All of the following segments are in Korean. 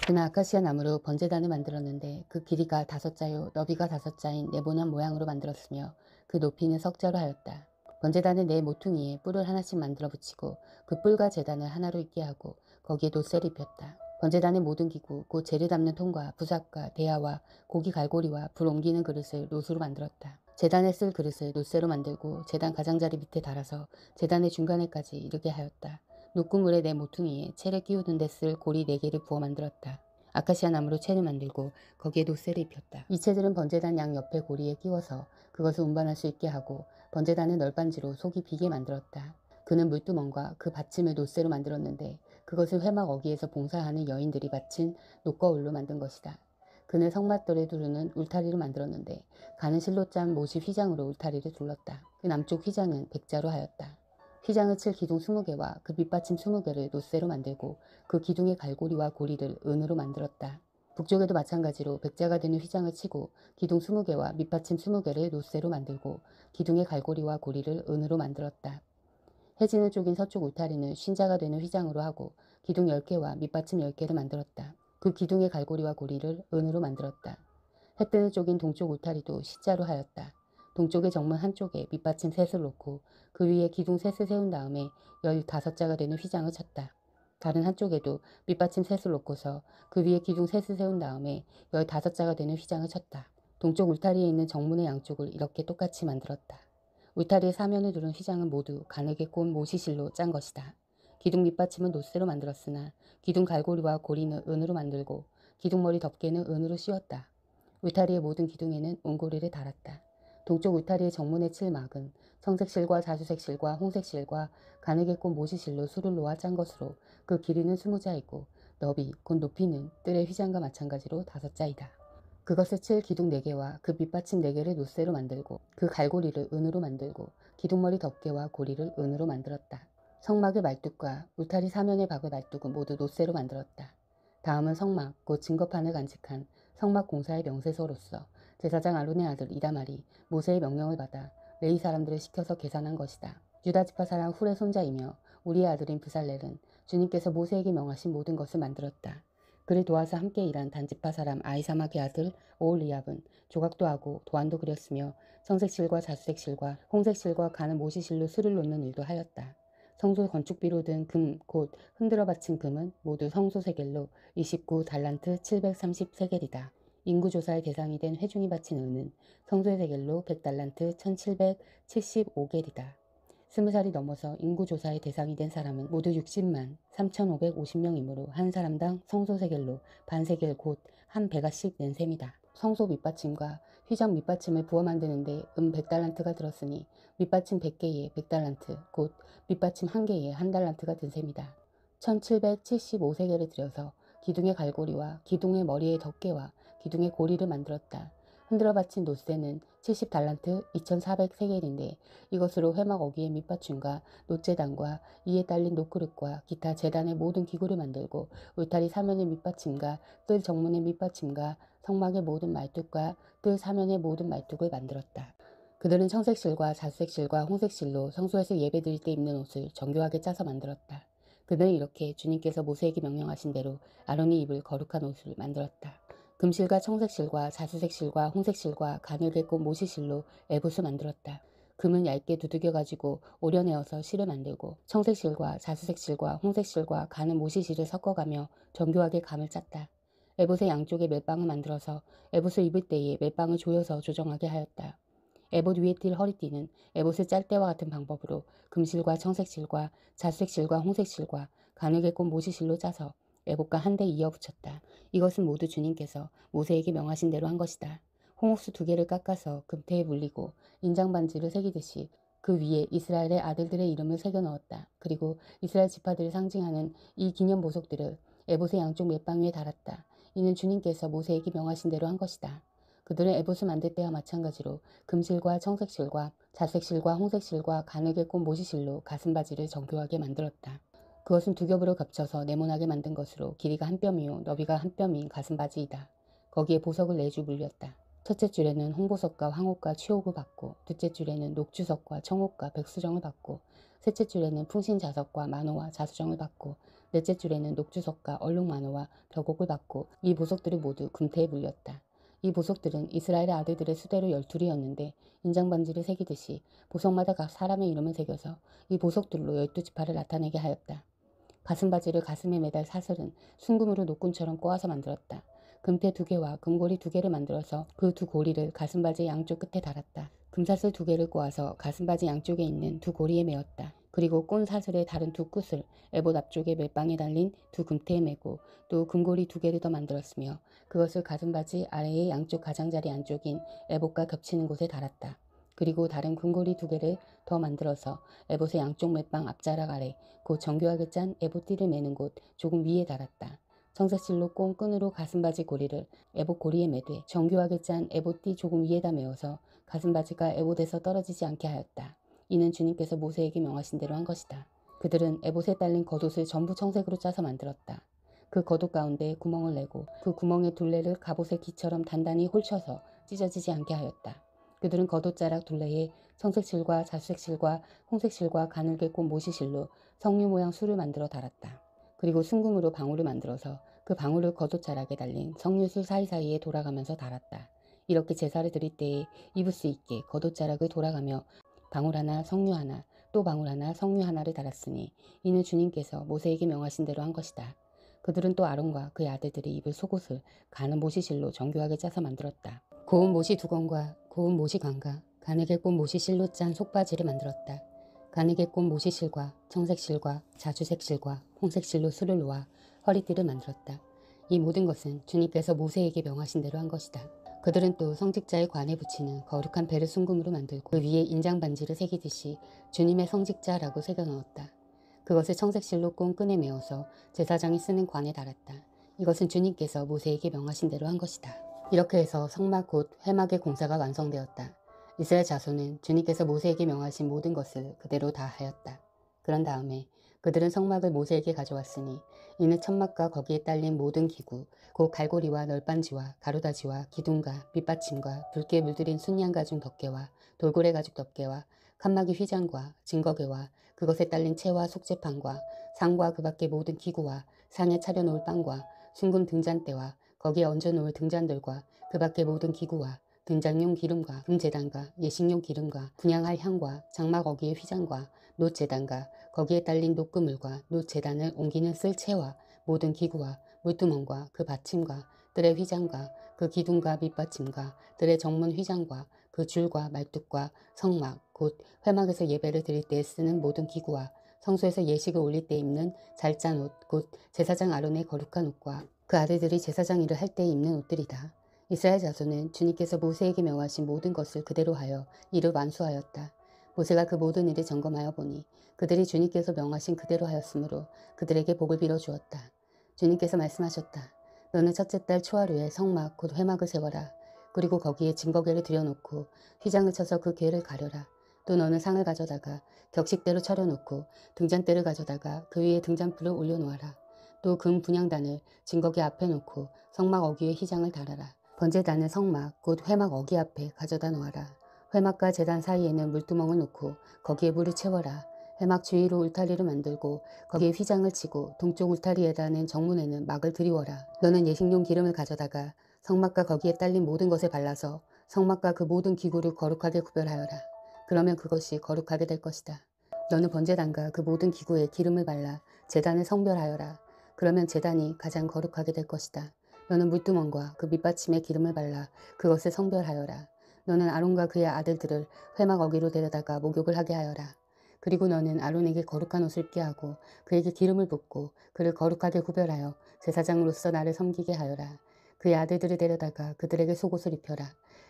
그는 아카시아 나무로 번제단을 만들었는데 그 길이가 5자요 너비가 5자인 네모난 모양으로 만들었으며 그 높이는 석자로 하였다. 번제단은 네 모퉁이에 뿔을 하나씩 만들어 붙이고 그 뿔과 제단을 하나로 있게 하고 거기에 놋새를 입혔다. 번제단의 모든 기구 곧 재를 담는 통과 부삽과 대야와 고기 갈고리와 불 옮기는 그릇을 놋으로 만들었다. 제단에 쓸 그릇을 놋새로 만들고 제단 가장자리 밑에 달아서 제단의 중간에까지 이르게 하였다. 녹구물의 네 모퉁이에 채를 끼우는 데 쓸 고리 4개를 부어 만들었다. 아카시아 나무로 채를 만들고 거기에 놋새를 입혔다. 이 채들은 번제단 양 옆에 고리에 끼워서 그것을 운반할 수 있게 하고 번제단을 널빤지로 속이 비게 만들었다. 그는 물두멍과 그 받침을 놋새로 만들었는데 그것을 회막 어귀에서 봉사하는 여인들이 바친 녹거울로 만든 것이다. 그는 성막들을 두르는 울타리를 만들었는데 가는 실로 짠 못이 휘장으로 울타리를 둘렀다. 그 남쪽 휘장은 백자로 하였다. 휘장을 칠 기둥 20개와 그 밑받침 20개를 놋새로 만들고 그 기둥의 갈고리와 고리를 은으로 만들었다. 북쪽에도 마찬가지로 백자가 되는 휘장을 치고 기둥 20개와 밑받침 20개를 놋새로 만들고 기둥의 갈고리와 고리를 은으로 만들었다. 해지는 쪽인 서쪽 울타리는 쉰자가 되는 휘장으로 하고 기둥 10개와 밑받침 10개를 만들었다. 그 기둥의 갈고리와 고리를 은으로 만들었다. 해 뜨는 쪽인 동쪽 울타리도 시자로 하였다. 동쪽의 정문 한쪽에 밑받침 셋을 놓고 그 위에 기둥 셋을 세운 다음에 15자가 되는 휘장을 쳤다. 다른 한쪽에도 밑받침 셋을 놓고서 그 위에 기둥 셋을 세운 다음에 15자가 되는 휘장을 쳤다. 동쪽 울타리에 있는 정문의 양쪽을 이렇게 똑같이 만들었다. 울타리의 사면을 두른 휘장은 모두 가늘게 꼰 모시실로 짠 것이다. 기둥 밑받침은 놋새로 만들었으나 기둥 갈고리와 고리는 은으로 만들고 기둥머리 덮개는 은으로 씌웠다. 울타리의 모든 기둥에는 은고리를 달았다. 동쪽 울타리의 정문에 칠 막은 청색실과 자주색실과 홍색실과 가늘게 꼰 모시실로 수를 놓아 짠 것으로 그 길이는 20자이고 너비 곧 높이는 뜰의 휘장과 마찬가지로 5자이다. 그것을 칠 기둥 4개와 그 밑받침 4개를 놋새로 만들고 그 갈고리를 은으로 만들고 기둥머리 덮개와 고리를 은으로 만들었다. 성막의 말뚝과 울타리 사면에 박을 말뚝은 모두 놋새로 만들었다. 다음은 성막 곧 증거판을 간직한 성막 공사의 명세서로서 제사장 아론의 아들 이다말이 모세의 명령을 받아 레위 사람들을 시켜서 계산한 것이다. 유다지파 사람 훌의 손자이며 우리의 아들인 브살렐은 주님께서 모세에게 명하신 모든 것을 만들었다. 그를 도와서 함께 일한 단지파 사람 아이사막의 아들 오홀리압은 조각도 하고 도안도 그렸으며 청색실과 자수색실과 홍색실과 가는 모시실로 수를 놓는 일도 하였다. 성소 건축비로 든 금 곧 흔들어 바친 금은 모두 성소 세겔로 29달란트 730세겔이다. 인구조사의 대상이 된 회중이 바친 은은 성소의 세겔로 100달란트 1775겔이다. 20살이 넘어서 인구조사의 대상이 된 사람은 모두 60만 3550명이므로 한 사람당 성소세겔로 반세겔 곧 한 베가씩 낸 셈이다. 성소 밑받침과 휘장 밑받침을 부어 만드는데 100달란트가 들었으니 밑받침 100개에 100달란트 곧 밑받침 1개에 1달란트가 든 셈이다. 1775세겔을 들여서 기둥의 갈고리와 기둥의 머리의 덮개와 기둥의 고리를 만들었다. 흔들어 바친 놋새는 70달란트 2400세겔인데 이것으로 회막 어귀의 밑받침과 놋재단과 이에 딸린 놋그릇과 기타 재단의 모든 기구를 만들고 울타리 사면의 밑받침과 뜰 정문의 밑받침과 성막의 모든 말뚝과 뜰 사면의 모든 말뚝을 만들었다. 그들은 청색실과 자수색실과 홍색실로 성소에서 예배드릴 때 입는 옷을 정교하게 짜서 만들었다. 그들은 이렇게 주님께서 모세에게 명령하신 대로 아론이 입을 거룩한 옷을 만들었다. 금실과 청색실과 자수색실과 홍색실과 가늘게 꼰 모시실로 에봇을 만들었다. 금은 얇게 두들겨가지고 오려내어서 실을 만들고 청색실과 자수색실과 홍색실과 가는 모시실을 섞어가며 정교하게 감을 짰다. 에봇의 양쪽에 멜빵을 만들어서 에봇을 입을 때에 멜빵을 조여서 조정하게 하였다. 에봇 위에 띌 허리띠는 에봇을 짤 때와 같은 방법으로 금실과 청색실과 자수색실과 홍색실과 가늘게 꼰 모시실로 짜서 에봇과 한데 이어 붙였다. 이것은 모두 주님께서 모세에게 명하신 대로 한 것이다. 홍옥수 2개를 깎아서 금태에 물리고 인장반지를 새기듯이 그 위에 이스라엘의 아들들의 이름을 새겨 넣었다. 그리고 이스라엘 지파들을 상징하는 이 기념 보석들을 에봇의 양쪽 맷방 위에 달았다. 이는 주님께서 모세에게 명하신 대로 한 것이다. 그들은 에봇을 만들 때와 마찬가지로 금실과 청색실과 자색실과 홍색실과 가늘게 꼰 모시실로 가슴바지를 정교하게 만들었다. 그것은 2겹으로 겹쳐서 네모나게 만든 것으로 길이가 1뼘이요 너비가 1뼘인 가슴바지이다. 거기에 보석을 4주 물렸다. 첫째 줄에는 홍보석과 황옥과 취옥을 받고, 둘째 줄에는 녹주석과 청옥과 백수정을 받고, 셋째 줄에는 풍신자석과 만호와 자수정을 받고, 넷째 줄에는 녹주석과 얼룩만호와 벽옥을 받고, 이 보석들이 모두 금태에 물렸다. 이 보석들은 이스라엘의 아들들의 수대로 12이었는데 인장반지를 새기듯이 보석마다 각 사람의 이름을 새겨서 이 보석들로 12지파를 나타내게 하였다. 가슴바지를 가슴에 매달 사슬은 순금으로 노끈처럼 꼬아서 만들었다. 금태 2개와 금고리 2개를 만들어서 그 2고리를 가슴바지 양쪽 끝에 달았다. 금사슬 2개를 꼬아서 가슴바지 양쪽에 있는 2고리에 메었다. 그리고 꼰 사슬의 다른 2끝을 에봇 앞쪽에 멜방에 달린 2금태에 메고 또 금고리 2개를 더 만들었으며 그것을 가슴바지 아래의 양쪽 가장자리 안쪽인 에봇과 겹치는 곳에 달았다. 그리고 다른 금고리 2개를 더 만들어서 에봇의 양쪽 멜방 앞자락 아래 곧 정교하게 짠 에봇띠를 매는 곳 조금 위에 달았다. 청색실로 꼰 끈으로 가슴바지 고리를 에봇 고리에 매되 정교하게 짠 에봇띠 조금 위에다 메어서 가슴바지가 에봇에서 떨어지지 않게 하였다. 이는 주님께서 모세에게 명하신 대로 한 것이다. 그들은 에봇에 딸린 겉옷을 전부 청색으로 짜서 만들었다. 그 겉옷 가운데 구멍을 내고 그 구멍의 둘레를 갑옷의 기처럼 단단히 홀쳐서 찢어지지 않게 하였다. 그들은 겉옷자락 둘레에 청색실과 자수색실과 홍색실과 가늘게 꼰 모시실로 석류 모양 술을 만들어 달았다. 그리고 순금으로 방울을 만들어서 그 방울을 겉옷자락에 달린 석류술 사이사이에 돌아가면서 달았다. 이렇게 제사를 드릴 때에 입을 수 있게 겉옷자락을 돌아가며 방울 하나, 석류 하나, 또 방울 하나, 석류 하나를 달았으니 이는 주님께서 모세에게 명하신 대로 한 것이다. 그들은 또 아론과 그의 아들들이 입을 속옷을 가는 모시실로 정교하게 짜서 만들었다. 고운 모시 2건과 고운 모시 관과 가늘게 꼰 모시실로 짠 속바지를 만들었다. 가늘게 꼰 모시실과 청색실과 자주색실과 홍색실로 술을 놓아 허리띠를 만들었다. 이 모든 것은 주님께서 모세에게 명하신 대로 한 것이다. 그들은 또 성직자의 관에 붙이는 거룩한 배를 순금으로 만들고 그 위에 인장반지를 새기듯이 주님의 성직자라고 새겨 넣었다. 그것을 청색실로 꼰 끈에 메어서 제사장이 쓰는 관에 달았다. 이것은 주님께서 모세에게 명하신 대로 한 것이다. 이렇게 해서 성막 곧 회막의 공사가 완성되었다. 이스라엘 자손은 주님께서 모세에게 명하신 모든 것을 그대로 다 하였다. 그런 다음에 그들은 성막을 모세에게 가져왔으니 이는 천막과 거기에 딸린 모든 기구 곧 갈고리와 널빤지와 가루다지와 기둥과 밑받침과 붉게 물들인 순양 가죽 덮개와 돌고래 가죽 덮개와 칸막이 휘장과 증거개와 그것에 딸린 채와 속재판과 상과 그 밖의 모든 기구와 상에 차려놓을 빵과 순금 등잔대와 거기에 얹어놓을 등잔들과 그 밖의 모든 기구와 등장용 기름과 금제단과 예식용 기름과 분향할 향과 장막 어기의 휘장과 놋제단과 거기에 딸린 녹그물과 놋제단을 옮기는 쓸채와 모든 기구와 물두멍과 그 받침과 뜰의 휘장과 그 기둥과 밑받침과 뜰의 정문 휘장과 그 줄과 말뚝과 성막 곧 회막에서 예배를 드릴 때에 쓰는 모든 기구와 성소에서 예식을 올릴 때 입는 잘 짠 옷 곧 제사장 아론의 거룩한 옷과 그 아들들이 제사장 일을 할 때 입는 옷들이다. 이스라엘 자손은 주님께서 모세에게 명하신 모든 것을 그대로 하여 이를 완수하였다. 모세가 그 모든 일을 점검하여 보니 그들이 주님께서 명하신 그대로 하였으므로 그들에게 복을 빌어 주었다. 주님께서 말씀하셨다. 너는 첫째 달 초하루에 성막 곧 회막을 세워라. 그리고 거기에 증거궤를 들여놓고 휘장을 쳐서 그 궤를 가려라. 또 너는 상을 가져다가 격식대로 차려놓고 등잔대를 가져다가 그 위에 등잔불을 올려놓아라. 또 금 분향단을 증거궤 앞에 놓고 성막 어귀에 휘장을 달아라. 번제단은 성막 곧 회막 어귀 앞에 가져다 놓아라. 회막과 제단 사이에는 물두멍을 놓고 거기에 물을 채워라. 회막 주위로 울타리를 만들고 거기에 휘장을 치고 동쪽 울타리에다는 정문에는 막을 들이워라. 너는 예식용 기름을 가져다가 성막과 거기에 딸린 모든 것에 발라서 성막과 그 모든 기구를 거룩하게 구별하여라. 그러면 그것이 거룩하게 될 것이다. 너는 번제단과 그 모든 기구에 기름을 발라 제단을 성별하여라. 그러면 제단이 가장 거룩하게 될 것이다. 너는 물두멍과 그 밑받침에 기름을 발라 그것을 성별하여라. 너는 아론과 그의 아들들을 회막 어귀로 데려다가 목욕을 하게 하여라. 그리고 너는 아론에게 거룩한 옷을 입게 하고 그에게 기름을 붓고 그를 거룩하게 구별하여 제사장으로서 나를 섬기게 하여라. 그의 아들들을 데려다가 그들에게 속옷을 입혀라.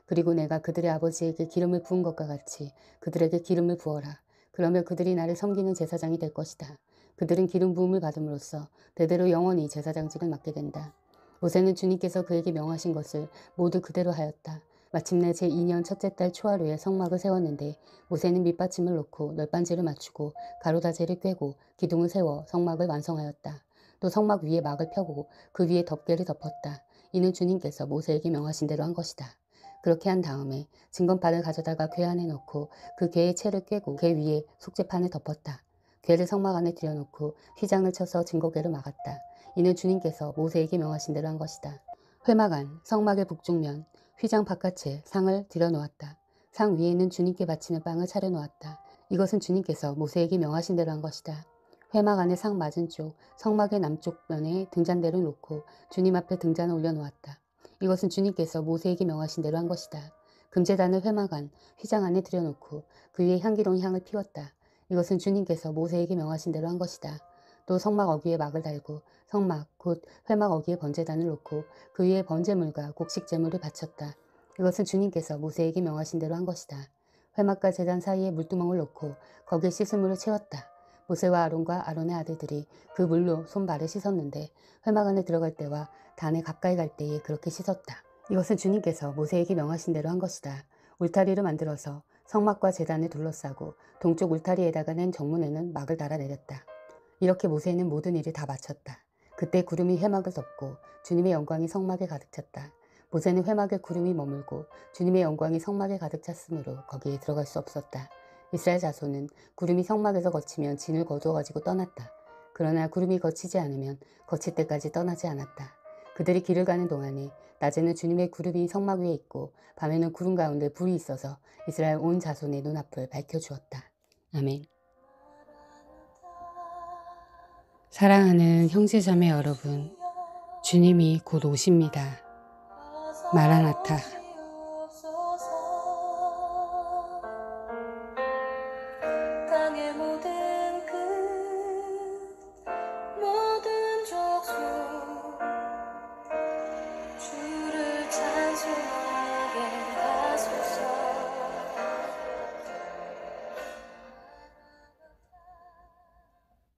그리고 내가 그들의 아버지에게 기름을 부은 것과 같이 그들에게 기름을 부어라. 그러면 그들이 나를 섬기는 제사장이 될 것이다. 그들은 기름 부음을 받음으로써 대대로 영원히 제사장직을 맡게 된다. 모세는 주님께서 그에게 명하신 것을 모두 그대로 하였다. 마침내 제2년 첫째 달 초하루에 성막을 세웠는데 모세는 밑받침을 놓고 널빤지를 맞추고 가로다제를 꿰고 기둥을 세워 성막을 완성하였다. 또 성막 위에 막을 펴고 그 위에 덮개를 덮었다. 이는 주님께서 모세에게 명하신 대로 한 것이다. 그렇게 한 다음에 증거판을 가져다가 궤 안에 넣고 그 궤의 채를 꿰고 궤 위에 속죄판을 덮었다. 궤를 성막 안에 들여놓고 휘장을 쳐서 증거궤를 막았다. 이는 주님께서 모세에게 명하신 대로 한 것이다. 회막 안 성막의 북쪽면 휘장 바깥에 상을 들여놓았다. 상 위에는 주님께 바치는 빵을 차려놓았다. 이것은 주님께서 모세에게 명하신 대로 한 것이다. 회막 안의 상 맞은쪽 성막의 남쪽 면에 등잔대를 놓고 주님 앞에 등잔을 올려놓았다. 이것은 주님께서 모세에게 명하신 대로 한 것이다. 금제단을 회막 안 휘장 안에 들여놓고 그 위에 향기로운 향을 피웠다. 이것은 주님께서 모세에게 명하신 대로 한 것이다. 또 성막 어귀에 막을 달고 성막 곧 회막 어귀에 번제단을 놓고 그 위에 번제물과 곡식제물을 바쳤다. 이것은 주님께서 모세에게 명하신 대로 한 것이다. 회막과 제단 사이에 물두멍을 놓고 거기에 씻을물을 채웠다. 모세와 아론과 아론의 아들들이 그 물로 손발을 씻었는데 회막 안에 들어갈 때와 단에 가까이 갈 때에 그렇게 씻었다. 이것은 주님께서 모세에게 명하신 대로 한 것이다. 울타리를 만들어서 성막과 제단을 둘러싸고 동쪽 울타리에다가 낸 정문에는 막을 달아 내렸다. 이렇게 모세는 모든 일을 다 마쳤다. 그때 구름이 회막을 덮고 주님의 영광이 성막에 가득 찼다. 모세는 회막에 구름이 머물고 주님의 영광이 성막에 가득 찼으므로 거기에 들어갈 수 없었다. 이스라엘 자손은 구름이 성막에서 거치면 진을 거두어 가지고 떠났다. 그러나 구름이 거치지 않으면 거칠 때까지 떠나지 않았다. 그들이 길을 가는 동안에 낮에는 주님의 구름이 성막 위에 있고 밤에는 구름 가운데 불이 있어서 이스라엘 온 자손의 눈앞을 밝혀주었다. 아멘. 사랑하는 형제자매 여러분, 주님이 곧 오십니다. 마라나타. 땅에